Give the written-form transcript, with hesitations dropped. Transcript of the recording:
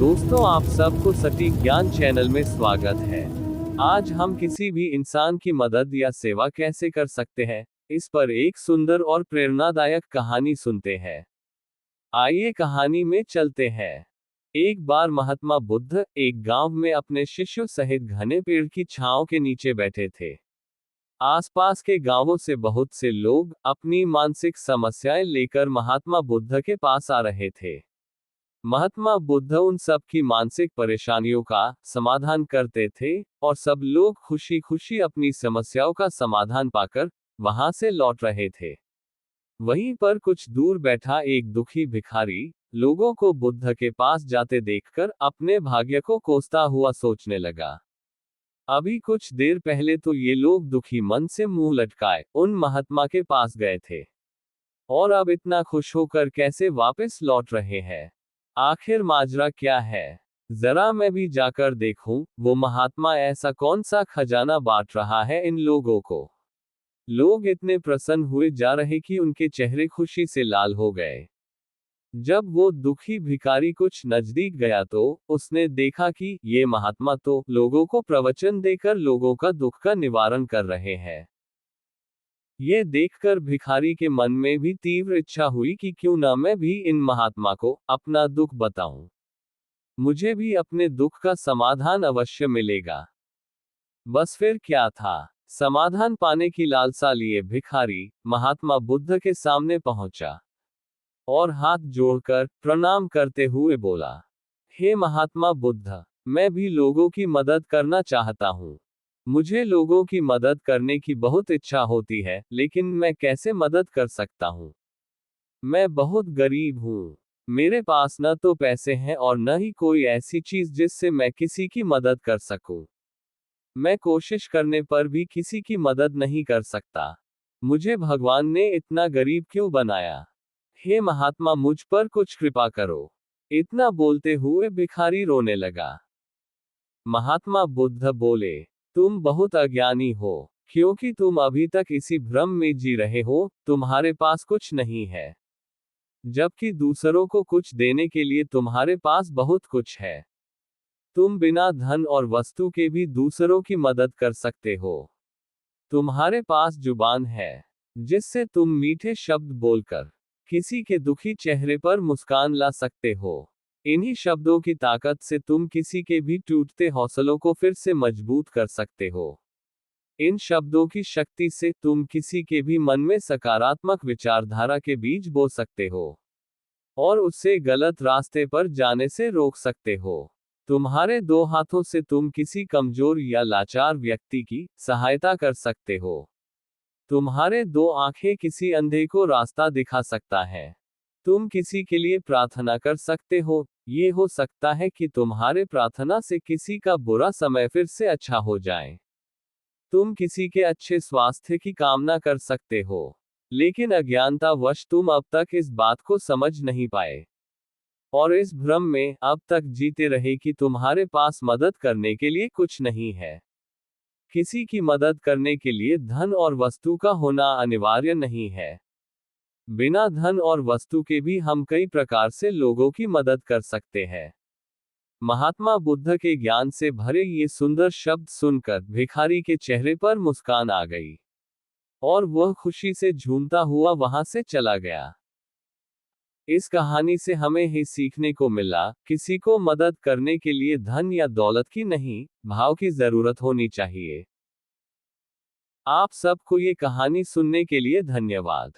दोस्तों, आप सबको सटीक ज्ञान चैनल में स्वागत है। आज हम किसी भी इंसान की मदद या सेवा कैसे कर सकते हैं, इस पर एक सुंदर और प्रेरणादायक कहानी सुनते हैं। आइए कहानी में चलते हैं। एक बार महात्मा बुद्ध एक गांव में अपने शिष्यों सहित घने पेड़ की छांव के नीचे बैठे थे। आसपास के गांवों से बहुत से लोग अपनी मानसिक समस्याएं लेकर महात्मा बुद्ध के पास आ रहे थे। महात्मा बुद्ध उन सब की मानसिक परेशानियों का समाधान करते थे और सब लोग खुशी खुशी अपनी समस्याओं का समाधान पाकर वहां से लौट रहे थे। वहीं पर कुछ दूर बैठा एक दुखी भिखारी लोगों को बुद्ध के पास जाते देखकर अपने भाग्य को कोसता हुआ सोचने लगा। अभी कुछ देर पहले तो ये लोग दुखी मन से मुंह लटकाए उन महात्मा के पास गए थे, और अब इतना खुश होकर कैसे वापस लौट रहे हैं। आखिर माजरा क्या है? जरा मैं भी जाकर देखूं, वो महात्मा ऐसा कौन सा खजाना बांट रहा है इन लोगों को। लोग इतने प्रसन्न हुए जा रहे कि उनके चेहरे खुशी से लाल हो गए। जब वो दुखी भिखारी कुछ नजदीक गया तो उसने देखा कि ये महात्मा तो लोगों को प्रवचन देकर लोगों का दुख का निवारण कर रहे हैं। ये देखकर भिखारी के मन में भी तीव्र इच्छा हुई कि क्यों ना मैं भी इन महात्मा को अपना दुख बताऊं। मुझे भी अपने दुख का समाधान अवश्य मिलेगा। बस फिर क्या था, समाधान पाने की लालसा लिए भिखारी महात्मा बुद्ध के सामने पहुंचा और हाथ जोड़कर प्रणाम करते हुए बोला, हे महात्मा बुद्ध, मैं भी लोगों की मदद करना चाहता हूँ। मुझे लोगों की मदद करने की बहुत इच्छा होती है, लेकिन मैं कैसे मदद कर सकता हूँ? मैं बहुत गरीब हूँ। मेरे पास न तो पैसे हैं और न ही कोई ऐसी चीज जिससे मैं किसी की मदद कर सकूं। मैं कोशिश करने पर भी किसी की मदद नहीं कर सकता। मुझे भगवान ने इतना गरीब क्यों बनाया? हे महात्मा, मुझ पर कुछ कृपा करो। इतना बोलते हुए भिखारी रोने लगा। महात्मा बुद्ध बोले, तुम बहुत अज्ञानी हो, क्योंकि तुम अभी तक इसी भ्रम में जी रहे हो, तुम्हारे पास कुछ नहीं है, जबकि दूसरों को कुछ देने के लिए तुम्हारे पास बहुत कुछ है। तुम बिना धन और वस्तु के भी दूसरों की मदद कर सकते हो। तुम्हारे पास जुबान है, जिससे तुम मीठे शब्द बोलकर किसी के दुखी चेहरे पर मुस्कान ला सकते हो। इन्हीं शब्दों की ताकत से तुम किसी के भी टूटते हौसलों को फिर से मजबूत कर सकते हो। इन शब्दों की शक्ति से तुम किसी के भी मन में सकारात्मक विचारधारा के बीज बो सकते हो और उससे गलत रास्ते पर जाने से रोक सकते हो। तुम्हारे दो हाथों से तुम किसी कमजोर या लाचार व्यक्ति की सहायता कर सकते हो। तुम्हारे दो आंखें किसी अंधे को रास्ता दिखा सकता है। तुम किसी के लिए प्रार्थना कर सकते हो। ये हो सकता है कि तुम्हारे प्रार्थना से किसी का बुरा समय फिर से अच्छा हो जाए। तुम किसी के अच्छे स्वास्थ्य की कामना कर सकते हो, लेकिन अज्ञानतावश तुम अब तक इस बात को समझ नहीं पाए और इस भ्रम में अब तक जीते रहे कि तुम्हारे पास मदद करने के लिए कुछ नहीं है। किसी की मदद करने के लिए धन और वस्तु का होना अनिवार्य नहीं है। बिना धन और वस्तु के भी हम कई प्रकार से लोगों की मदद कर सकते हैं। महात्मा बुद्ध के ज्ञान से भरे ये सुंदर शब्द सुनकर भिखारी के चेहरे पर मुस्कान आ गई और वह खुशी से झूमता हुआ वहां से चला गया। इस कहानी से हमें ही सीखने को मिला, किसी को मदद करने के लिए धन या दौलत की नहीं, भाव की जरूरत होनी चाहिए। आप सबको ये कहानी सुनने के लिए धन्यवाद।